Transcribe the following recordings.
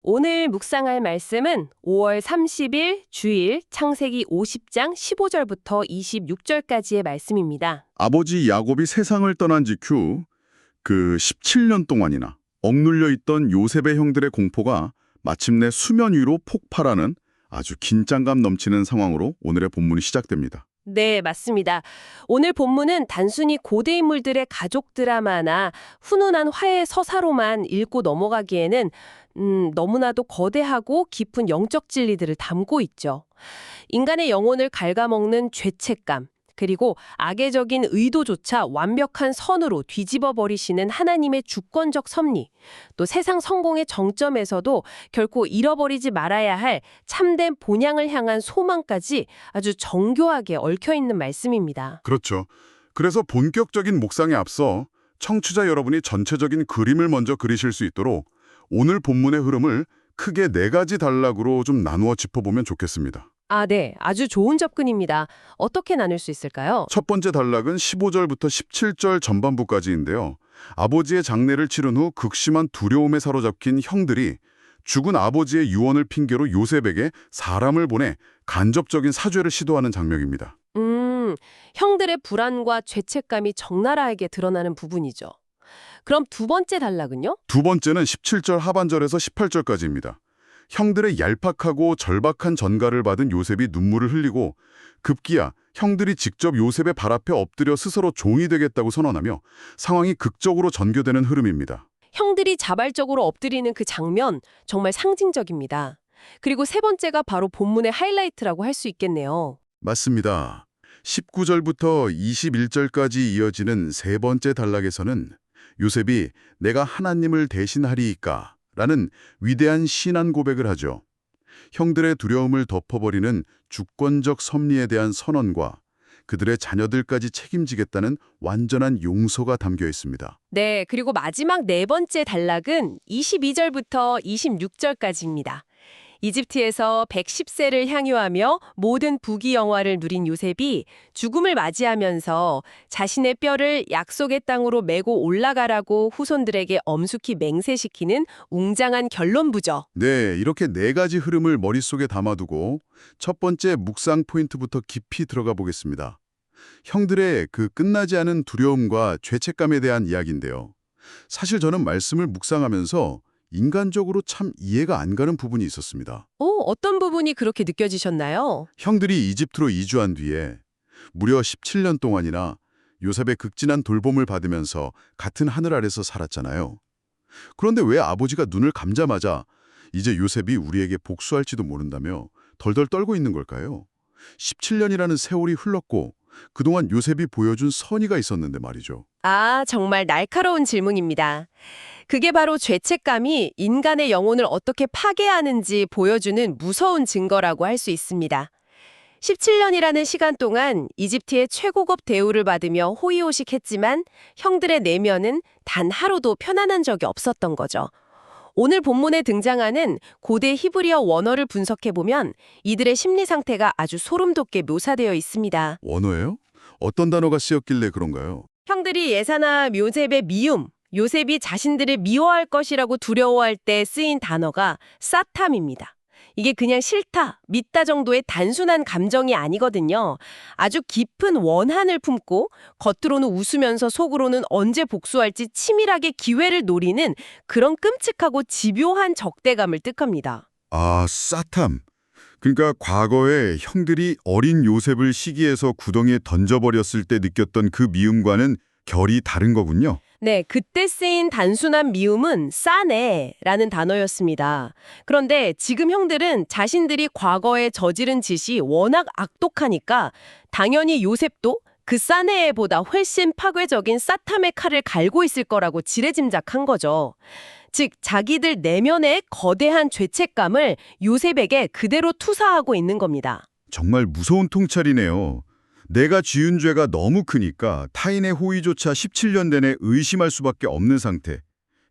오늘 묵상할 말씀은 5월 30일 주일 창세기 50장 15절부터 26절까지의 말씀입니다. 아버지 야곱이 세상을 떠난 직후 그 17년 동안이나 억눌려 있던 요셉의 형들의 공포가 마침내 수면 위로 폭발하는 아주 긴장감 넘치는 상황으로 오늘의 본문이 시작됩니다. 네, 맞습니다. 오늘 본문은 단순히 고대 인물들의 가족 드라마나 훈훈한 화해 서사로만 읽고 넘어가기에는 너무나도 거대하고 깊은 영적 진리들을 담고 있죠. 인간의 영혼을 갉아먹는 죄책감, 그리고 악의적인 의도조차 완벽한 선으로 뒤집어 버리시는 하나님의 주권적 섭리, 또 세상 성공의 정점에서도 결코 잃어버리지 말아야 할 참된 본향을 향한 소망까지 아주 정교하게 얽혀있는 말씀입니다. 그렇죠. 그래서 본격적인 묵상에 앞서 청취자 여러분이 전체적인 그림을 먼저 그리실 수 있도록 오늘 본문의 흐름을 크게 4가지 단락으로 좀 나누어 짚어보면 좋겠습니다. 네. 아주 좋은 접근입니다. 어떻게 나눌 수 있을까요? 첫 번째 단락은 15절부터 17절 전반부까지인데요. 아버지의 장례를 치른 후 극심한 두려움에 사로잡힌 형들이 죽은 아버지의 유언을 핑계로 요셉에게 사람을 보내 간접적인 사죄를 시도하는 장면입니다. 형들의 불안과 죄책감이 적나라하게 드러나는 부분이죠. 그럼 두 번째 단락은요? 두 번째는 17절 하반절에서 18절까지입니다. 형들의 얄팍하고 절박한 전가를 받은 요셉이 눈물을 흘리고 급기야 형들이 직접 요셉의 발 앞에 엎드려 스스로 종이 되겠다고 선언하며 상황이 극적으로 전개되는 흐름입니다. 형들이 자발적으로 엎드리는 그 장면 정말 상징적입니다. 그리고 세 번째가 바로 본문의 하이라이트라고 할 수 있겠네요. 맞습니다. 19절부터 21절까지 이어지는 세 번째 단락에서는 요셉이 내가 하나님을 대신하리이까 라는 위대한 신안 고백을 하죠. 형들의 두려움을 덮어버리는 주권적 섭리에 대한 선언과 그들의 자녀들까지 책임지겠다는 완전한 용서가 담겨 있습니다. 네, 그리고 마지막 네 번째 단락은 22절부터 26절까지입니다. 이집트에서 110세를 향유하며 모든 부귀 영화를 누린 요셉이 죽음을 맞이하면서 자신의 뼈를 약속의 땅으로 메고 올라가라고 후손들에게 엄숙히 맹세시키는 웅장한 결론부죠. 네, 이렇게 4가지 흐름을 머릿속에 담아두고 첫 번째 묵상 포인트부터 깊이 들어가 보겠습니다. 형들의 그 끝나지 않은 두려움과 죄책감에 대한 이야기인데요. 사실 저는 말씀을 묵상하면서 인간적으로 참 이해가 안 가는 부분이 있었습니다. 어떤 부분이 그렇게 느껴지셨나요? 형들이 이집트로 이주한 뒤에 무려 17년 동안이나 요셉의 극진한 돌봄을 받으면서 같은 하늘 아래서 살았잖아요. 그런데 왜 아버지가 눈을 감자마자 이제 요셉이 우리에게 복수할지도 모른다며 덜덜 떨고 있는 걸까요? 17년이라는 세월이 흘렀고 그동안 요셉이 보여준 선의가 있었는데 말이죠. 정말 날카로운 질문입니다. 그게 바로 죄책감이 인간의 영혼을 어떻게 파괴하는지 보여주는 무서운 증거라고 할 수 있습니다. 17년이라는 시간 동안 이집트의 최고급 대우를 받으며 호의호식했지만 형들의 내면은 단 하루도 편안한 적이 없었던 거죠. 오늘 본문에 등장하는 고대 히브리어 원어를 분석해보면 이들의 심리 상태가 아주 소름 돋게 묘사되어 있습니다. 원어예요? 어떤 단어가 쓰였길래 그런가요? 형들이 예사나 요셉의 미움, 요셉이 자신들을 미워할 것이라고 두려워할 때 쓰인 단어가 사탐입니다. 이게 그냥 싫다, 믿다 정도의 단순한 감정이 아니거든요. 아주 깊은 원한을 품고 겉으로는 웃으면서 속으로는 언제 복수할지 치밀하게 기회를 노리는 그런 끔찍하고 집요한 적대감을 뜻합니다. 사탐. 그러니까 과거에 형들이 어린 요셉을 시기에서 구덩이에 던져버렸을 때 느꼈던 그 미움과는 결이 다른 거군요. 네, 그때 쓰인 단순한 미움은 싸네라는 단어였습니다. 그런데 지금 형들은 자신들이 과거에 저지른 짓이 워낙 악독하니까 당연히 요셉도 그 싸네보다 훨씬 파괴적인 사탐의 칼을 갈고 있을 거라고 지레짐작한 거죠. 즉 자기들 내면의 거대한 죄책감을 요셉에게 그대로 투사하고 있는 겁니다. 정말 무서운 통찰이네요. 내가 지은 죄가 너무 크니까 타인의 호의조차 17년 내내 의심할 수밖에 없는 상태.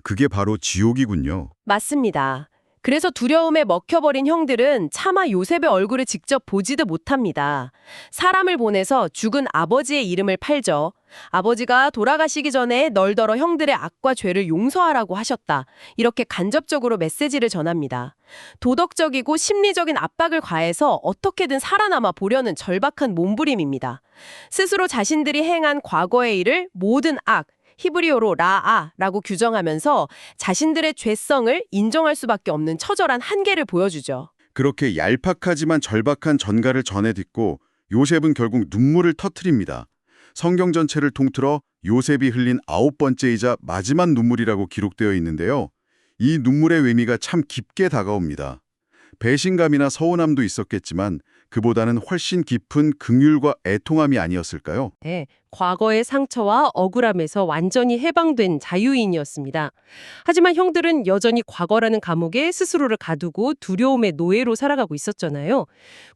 그게 바로 지옥이군요. 맞습니다. 그래서 두려움에 먹혀버린 형들은 차마 요셉의 얼굴을 직접 보지도 못합니다. 사람을 보내서 죽은 아버지의 이름을 팔죠. 아버지가 돌아가시기 전에 널더러 형들의 악과 죄를 용서하라고 하셨다. 이렇게 간접적으로 메시지를 전합니다. 도덕적이고 심리적인 압박을 가해서 어떻게든 살아남아 보려는 절박한 몸부림입니다. 스스로 자신들이 행한 과거의 일을 모든 악, 히브리어로 라아라고 규정하면서 자신들의 죄성을 인정할 수밖에 없는 처절한 한계를 보여주죠. 그렇게 얄팍하지만 절박한 전가를 전해듣고 요셉은 결국 눈물을 터뜨립니다. 성경 전체를 통틀어 요셉이 흘린 9번째이자 마지막 눈물이라고 기록되어 있는데요. 이 눈물의 의미가 참 깊게 다가옵니다. 배신감이나 서운함도 있었겠지만 그보다는 훨씬 깊은 긍휼과 애통함이 아니었을까요? 네, 과거의 상처와 억울함에서 완전히 해방된 자유인이었습니다. 하지만 형들은 여전히 과거라는 감옥에 스스로를 가두고 두려움의 노예로 살아가고 있었잖아요.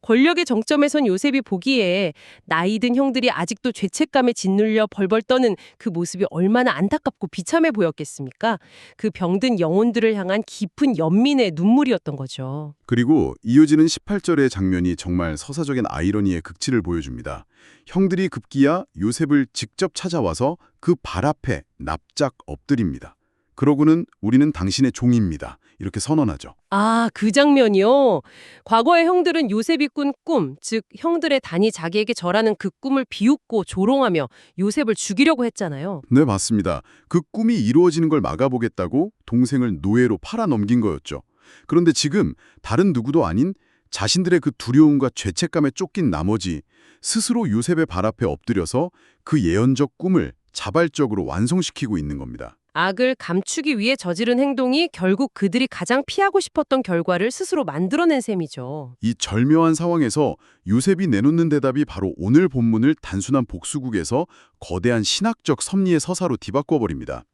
권력의 정점에 선 요셉이 보기에 나이 든 형들이 아직도 죄책감에 짓눌려 벌벌 떠는 그 모습이 얼마나 안타깝고 비참해 보였겠습니까? 그 병든 영혼들을 향한 깊은 연민의 눈물이었던 거죠. 그리고 이어지는 18절의 장면이 정말 서사적인 아이러니의 극치를 보여줍니다. 형들이 급기야 요셉을 직접 찾아와서 그 발 앞에 납작 엎드립니다. 그러고는 우리는 당신의 종입니다. 이렇게 선언하죠. 아, 그 장면이요? 과거의 형들은 요셉이 꾼 꿈, 즉 형들의 단이 자기에게 절하는 그 꿈을 비웃고 조롱하며 요셉을 죽이려고 했잖아요. 네, 맞습니다. 그 꿈이 이루어지는 걸 막아보겠다고 동생을 노예로 팔아넘긴 거였죠. 그런데 지금 다른 누구도 아닌 자신들의 그 두려움과 죄책감에 쫓긴 나머지 스스로 요셉의 발 앞에 엎드려서 그 예언적 꿈을 자발적으로 완성시키고 있는 겁니다. 악을 감추기 위해 저지른 행동이 결국 그들이 가장 피하고 싶었던 결과를 스스로 만들어낸 셈이죠. 이 절묘한 상황에서 요셉이 내놓는 대답이 바로 오늘 본문을 단순한 복수국에서 거대한 신학적 섭리의 서사로 뒤바꿔버립니다.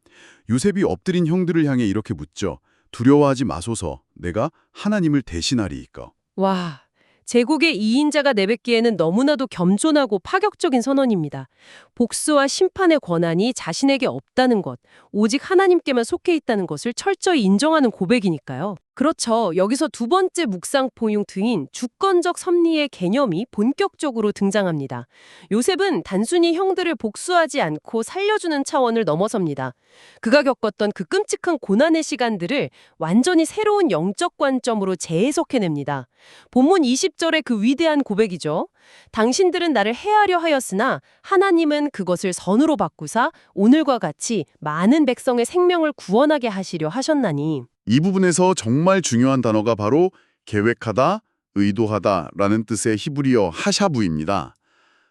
요셉이 엎드린 형들을 향해 이렇게 묻죠. 두려워하지 마소서, 내가 하나님을 대신하리이까. 와, 제국의 2인자가 내뱉기에는 너무나도 겸손하고 파격적인 선언입니다. 복수와 심판의 권한이 자신에게 없다는 것, 오직 하나님께만 속해 있다는 것을 철저히 인정하는 고백이니까요. 그렇죠. 여기서 두 번째 묵상 포인트인 주권적 섭리의 개념이 본격적으로 등장합니다. 요셉은 단순히 형들을 복수하지 않고 살려주는 차원을 넘어섭니다. 그가 겪었던 그 끔찍한 고난의 시간들을 완전히 새로운 영적 관점으로 재해석해냅니다. 본문 20절의 그 위대한 고백이죠. 당신들은 나를 해하려 하였으나 하나님은 그것을 선으로 바꾸사 오늘과 같이 많은 백성의 생명을 구원하게 하시려 하셨나니. 이 부분에서 정말 중요한 단어가 바로 계획하다, 의도하다라는 뜻의 히브리어 하샤부입니다.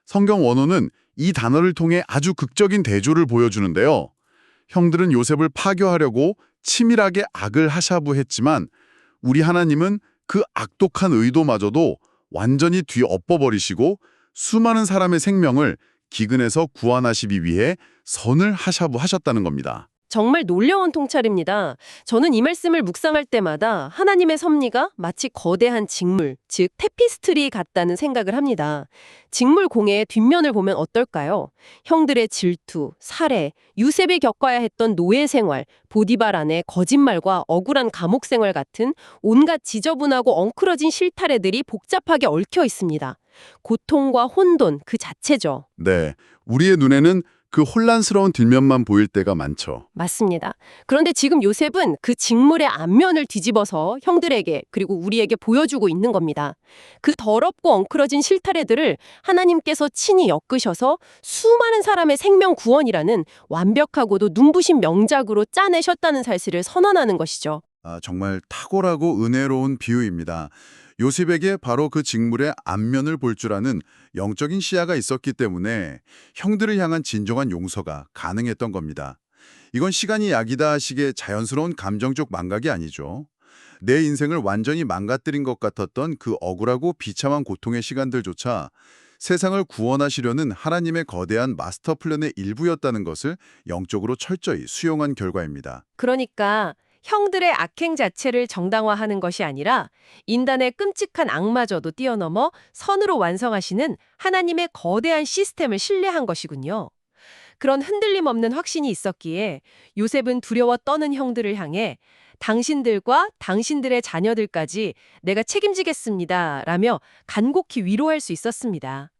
성경 원어는 이 단어를 통해 아주 극적인 대조를 보여주는데요. 형들은 요셉을 파괴하려고 치밀하게 악을 하샤부했지만 우리 하나님은 그 악독한 의도마저도 완전히 뒤엎어버리시고 수많은 사람의 생명을 기근에서 구원하시기 위해 선을 하샤부하셨다는 겁니다. 정말 놀라운 통찰입니다. 저는 이 말씀을 묵상할 때마다 하나님의 섭리가 마치 거대한 직물, 즉 테피스트리 같다는 생각을 합니다. 직물 공예의 뒷면을 보면 어떨까요? 형들의 질투, 살해, 요셉이 겪어야 했던 노예 생활, 보디발 안의 거짓말과 억울한 감옥 생활 같은 온갖 지저분하고 엉클어진 실타래들이 복잡하게 얽혀 있습니다. 고통과 혼돈 그 자체죠. 네, 우리의 눈에는 그 혼란스러운 뒷면만 보일 때가 많죠. 맞습니다. 그런데 지금 요셉은 그 직물의 앞면을 뒤집어서 형들에게 그리고 우리에게 보여주고 있는 겁니다. 그 더럽고 엉클어진 실타래들을 하나님께서 친히 엮으셔서 수많은 사람의 생명 구원이라는 완벽하고도 눈부신 명작으로 짜내셨다는 사실을 선언하는 것이죠. 정말 탁월하고 은혜로운 비유입니다. 요셉에게 바로 그 직물의 앞면을 볼 줄 아는 영적인 시야가 있었기 때문에 형들을 향한 진정한 용서가 가능했던 겁니다. 이건 시간이 약이다 하시기에 자연스러운 감정적 망각이 아니죠. 내 인생을 완전히 망가뜨린 것 같았던 그 억울하고 비참한 고통의 시간들조차 세상을 구원하시려는 하나님의 거대한 마스터 플랜의 일부였다는 것을 영적으로 철저히 수용한 결과입니다. 그러니까 형들의 악행 자체를 정당화하는 것이 아니라 인간의 끔찍한 악마저도 뛰어넘어 선으로 완성하시는 하나님의 거대한 시스템을 신뢰한 것이군요. 그런 흔들림 없는 확신이 있었기에 요셉은 두려워 떠는 형들을 향해 당신들과 당신들의 자녀들까지 내가 책임지겠습니다. 라며 간곡히 위로할 수 있었습니다.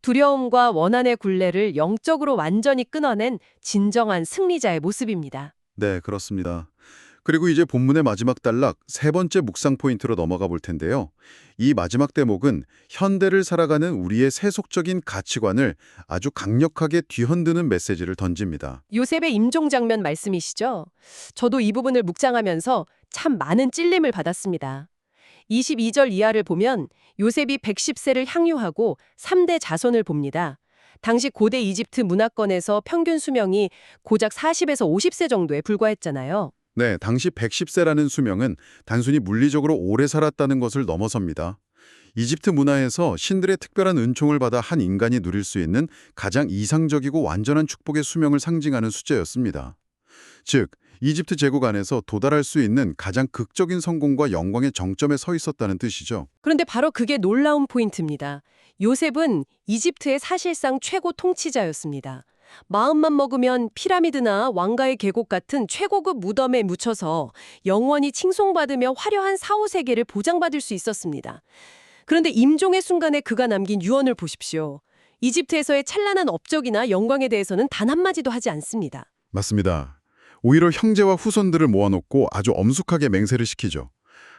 두려움과 원한의 굴레를 영적으로 완전히 끊어낸 진정한 승리자의 모습입니다. 네, 그렇습니다. 그리고 이제 본문의 마지막 단락 세 번째 묵상 포인트로 넘어가 볼 텐데요. 이 마지막 대목은 현대를 살아가는 우리의 세속적인 가치관을 아주 강력하게 뒤흔드는 메시지를 던집니다. 요셉의 임종 장면 말씀이시죠? 저도 이 부분을 묵상하면서 참 많은 찔림을 받았습니다. 22절 이하를 보면 요셉이 110세를 향유하고 3대 자손을 봅니다. 당시 고대 이집트 문화권에서 평균 수명이 고작 40에서 50세 정도에 불과했잖아요. 네, 당시 110세라는 수명은 단순히 물리적으로 오래 살았다는 것을 넘어섭니다. 이집트 문화에서 신들의 특별한 은총을 받아 한 인간이 누릴 수 있는 가장 이상적이고 완전한 축복의 수명을 상징하는 숫자였습니다. 즉, 이집트 제국 안에서 도달할 수 있는 가장 극적인 성공과 영광의 정점에 서 있었다는 뜻이죠. 그런데 바로 그게 놀라운 포인트입니다. 요셉은 이집트의 사실상 최고 통치자였습니다. 마음만 먹으면 피라미드나 왕가의 계곡 같은 최고급 무덤에 묻혀서 영원히 칭송받으며 화려한 사후세계를 보장받을 수 있었습니다. 그런데 임종의 순간에 그가 남긴 유언을 보십시오. 이집트에서의 찬란한 업적이나 영광에 대해서는 단 한마디도 하지 않습니다. 맞습니다. 오히려 형제와 후손들을 모아놓고 아주 엄숙하게 맹세를 시키죠.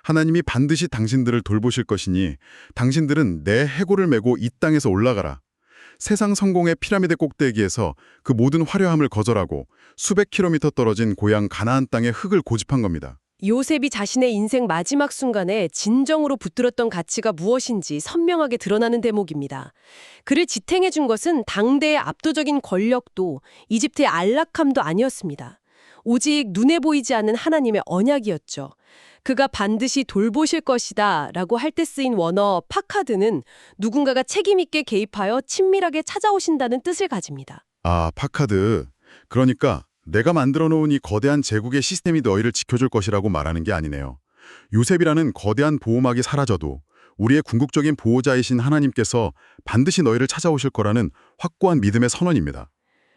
하나님이 반드시 당신들을 돌보실 것이니 당신들은 내 해골을 메고 이 땅에서 올라가라. 세상 성공의 피라미드 꼭대기에서 그 모든 화려함을 거절하고 수백 킬로미터 떨어진 고향 가나안 땅의 흙을 고집한 겁니다. 요셉이 자신의 인생 마지막 순간에 진정으로 붙들었던 가치가 무엇인지 선명하게 드러나는 대목입니다. 그를 지탱해 준 것은 당대의 압도적인 권력도 이집트의 안락함도 아니었습니다. 오직 눈에 보이지 않는 하나님의 언약이었죠. 그가 반드시 돌보실 것이다 라고 할 때 쓰인 원어 파카드는 누군가가 책임있게 개입하여 친밀하게 찾아오신다는 뜻을 가집니다. 아, 파카드. 그러니까 내가 만들어 놓은 이 거대한 제국의 시스템이 너희를 지켜줄 것이라고 말하는 게 아니네요. 요셉이라는 거대한 보호막이 사라져도 우리의 궁극적인 보호자이신 하나님께서 반드시 너희를 찾아오실 거라는 확고한 믿음의 선언입니다.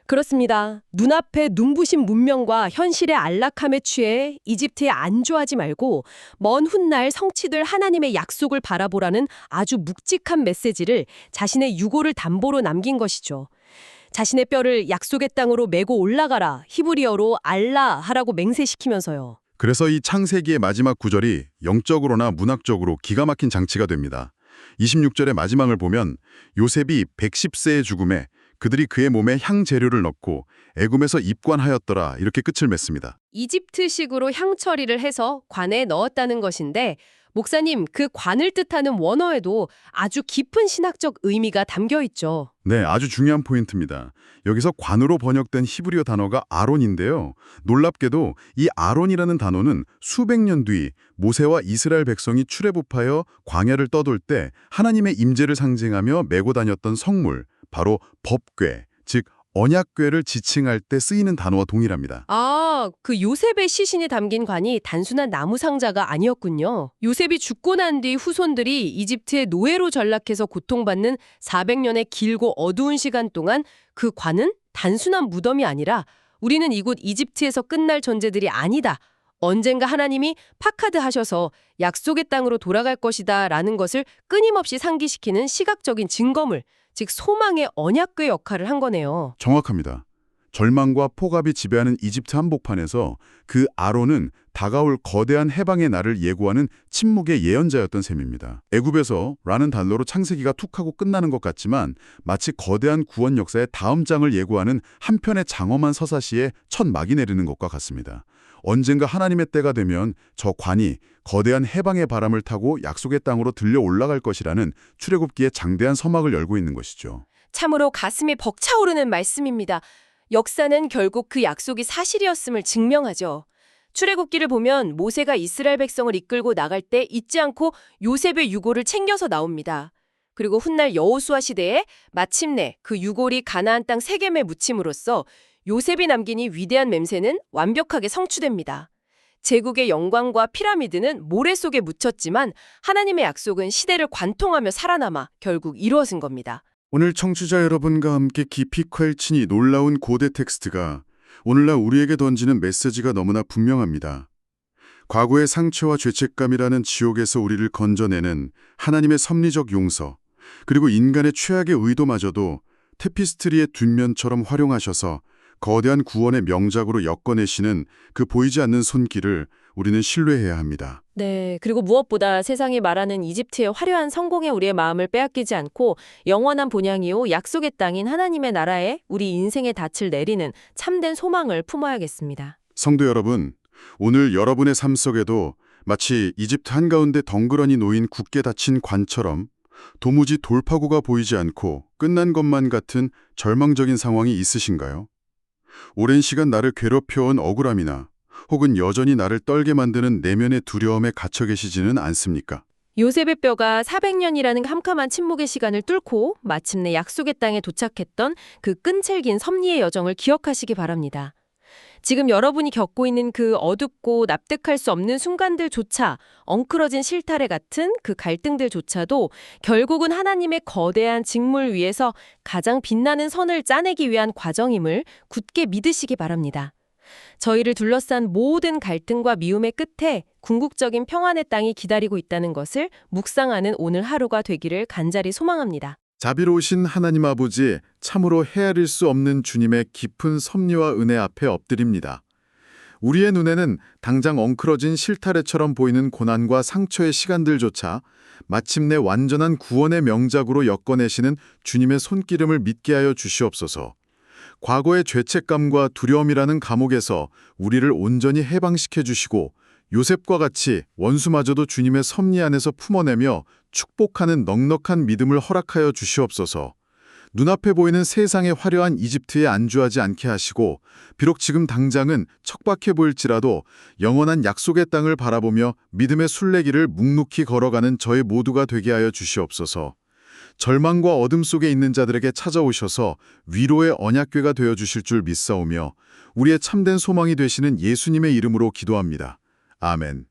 그렇습니다. 눈앞의 눈부신 문명과 현실의 안락함에 취해 이집트에 안주하지 말고 먼 훗날 성취될 하나님의 약속을 바라보라는 아주 묵직한 메시지를 자신의 유고를 담보로 남긴 것이죠. 자신의 뼈를 약속의 땅으로 메고 올라가라, 히브리어로 알라하라고 맹세시키면서요. 그래서 이 창세기의 마지막 구절이 영적으로나 문학적으로 기가 막힌 장치가 됩니다. 26절의 마지막을 보면 요셉이 110세의 죽음에 그들이 그의 몸에 향재료를 넣고 애굽에서 입관하였더라 이렇게 끝을 맺습니다. 이집트식으로 향 처리를 해서 관에 넣었다는 것인데 목사님, 그 관을 뜻하는 원어에도 아주 깊은 신학적 의미가 담겨 있죠. 네, 아주 중요한 포인트입니다. 여기서 관으로 번역된 히브리어 단어가 아론인데요. 놀랍게도 이 아론이라는 단어는 수백 년 뒤 모세와 이스라엘 백성이 출애굽하여 광야를 떠돌 때 하나님의 임재를 상징하며 메고 다녔던 성물, 바로 법궤, 즉 언약궤를 지칭할 때 쓰이는 단어와 동일합니다. 아, 그 요셉의 시신이 담긴 관이 단순한 나무 상자가 아니었군요. 요셉이 죽고 난 뒤 후손들이 이집트의 노예로 전락해서 고통받는 400년의 길고 어두운 시간 동안 그 관은 단순한 무덤이 아니라 우리는 이곳 이집트에서 끝날 존재들이 아니다. 언젠가 하나님이 파카드 하셔서 약속의 땅으로 돌아갈 것이다 라는 것을 끊임없이 상기시키는 시각적인 증거물, 즉 소망의 언약궤 역할을 한 거네요. 정확합니다. 절망과 폭압이 지배하는 이집트 한복판에서 그 아론은 다가올 거대한 해방의 날을 예고하는 침묵의 예언자였던 셈입니다. 애굽에서 라는 단어로 창세기가 툭 하고 끝나는 것 같지만 마치 거대한 구원 역사의 다음 장을 예고하는 한 편의 장엄한 서사시에 첫 막이 내리는 것과 같습니다. 언젠가 하나님의 때가 되면 저 관이 거대한 해방의 바람을 타고 약속의 땅으로 들려 올라갈 것이라는 출애굽기의 장대한 서막을 열고 있는 것이죠. 참으로 가슴이 벅차오르는 말씀입니다. 역사는 결국 그 약속이 사실이었음을 증명하죠. 출애굽기를 보면 모세가 이스라엘 백성을 이끌고 나갈 때 잊지 않고 요셉의 유골을 챙겨서 나옵니다. 그리고 훗날 여호수아 시대에 마침내 그 유골이 가나안 땅 세겜에 묻힘으로써 요셉이 남긴 이 위대한 맹세는 완벽하게 성취됩니다. 제국의 영광과 피라미드는 모래 속에 묻혔지만 하나님의 약속은 시대를 관통하며 살아남아 결국 이루어진 겁니다. 오늘 청취자 여러분과 함께 깊이 펼친 놀라운 고대 텍스트가 오늘날 우리에게 던지는 메시지가 너무나 분명합니다. 과거의 상처와 죄책감이라는 지옥에서 우리를 건져내는 하나님의 섭리적 용서, 그리고 인간의 최악의 의도마저도 테피스트리의 뒷면처럼 활용하셔서 거대한 구원의 명작으로 엮어내시는 그 보이지 않는 손길을 우리는 신뢰해야 합니다. 네, 그리고 무엇보다 세상이 말하는 이집트의 화려한 성공에 우리의 마음을 빼앗기지 않고 영원한 본향이요 약속의 땅인 하나님의 나라에 우리 인생의 닻을 내리는 참된 소망을 품어야겠습니다. 성도 여러분, 오늘 여러분의 삶 속에도 마치 이집트 한가운데 덩그러니 놓인 굳게 닫힌 관처럼 도무지 돌파구가 보이지 않고 끝난 것만 같은 절망적인 상황이 있으신가요? 오랜 시간 나를 괴롭혀온 억울함이나 혹은 여전히 나를 떨게 만드는 내면의 두려움에 갇혀 계시지는 않습니까? 요셉의 뼈가 400년이라는 캄캄한 침묵의 시간을 뚫고 마침내 약속의 땅에 도착했던 그 끈질긴 섭리의 여정을 기억하시기 바랍니다. 지금 여러분이 겪고 있는 그 어둡고 납득할 수 없는 순간들조차, 엉클어진 실타래 같은 그 갈등들조차도 결국은 하나님의 거대한 직물 위에서 가장 빛나는 선을 짜내기 위한 과정임을 굳게 믿으시기 바랍니다. 저희를 둘러싼 모든 갈등과 미움의 끝에 궁극적인 평안의 땅이 기다리고 있다는 것을 묵상하는 오늘 하루가 되기를 간절히 소망합니다. 자비로우신 하나님 아버지, 참으로 헤아릴 수 없는 주님의 깊은 섭리와 은혜 앞에 엎드립니다. 우리의 눈에는 당장 엉클어진 실타래처럼 보이는 고난과 상처의 시간들조차 마침내 완전한 구원의 명작으로 엮어내시는 주님의 손기름을 믿게 하여 주시옵소서. 과거의 죄책감과 두려움이라는 감옥에서 우리를 온전히 해방시켜 주시고 요셉과 같이 원수마저도 주님의 섭리 안에서 품어내며 축복하는 넉넉한 믿음을 허락하여 주시옵소서. 눈앞에 보이는 세상의 화려한 이집트에 안주하지 않게 하시고 비록 지금 당장은 척박해 보일지라도 영원한 약속의 땅을 바라보며 믿음의 순례길을 묵묵히 걸어가는 저희 모두가 되게 하여 주시옵소서. 절망과 어둠 속에 있는 자들에게 찾아오셔서 위로의 언약궤가 되어 주실 줄 믿사오며 우리의 참된 소망이 되시는 예수님의 이름으로 기도합니다. 아멘.